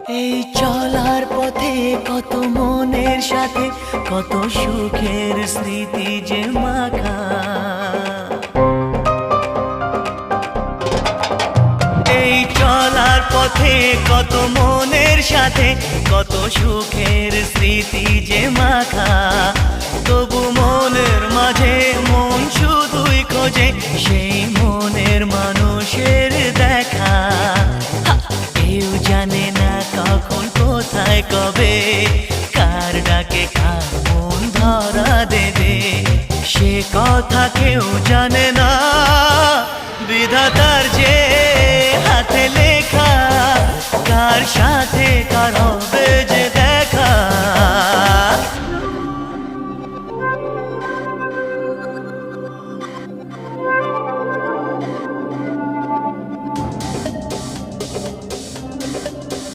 এই চলার পথে কত মনের সাথে কত সুখের স্মৃতি যে মাখা। এই চলার পথে কত মনের সাথে কত সুখের স্মৃতি যে মাখা। তবু মনের মাঝে মন শুধুই খোঁজে সেই মনের মানুষের দেখা। কেউ জানে না কখন কোথায় কবে কার ডাকে কার মন ধরা দেবে, সে কথা কেউ জানে না। বিধাতার যে হাতে লেখা কার সাথে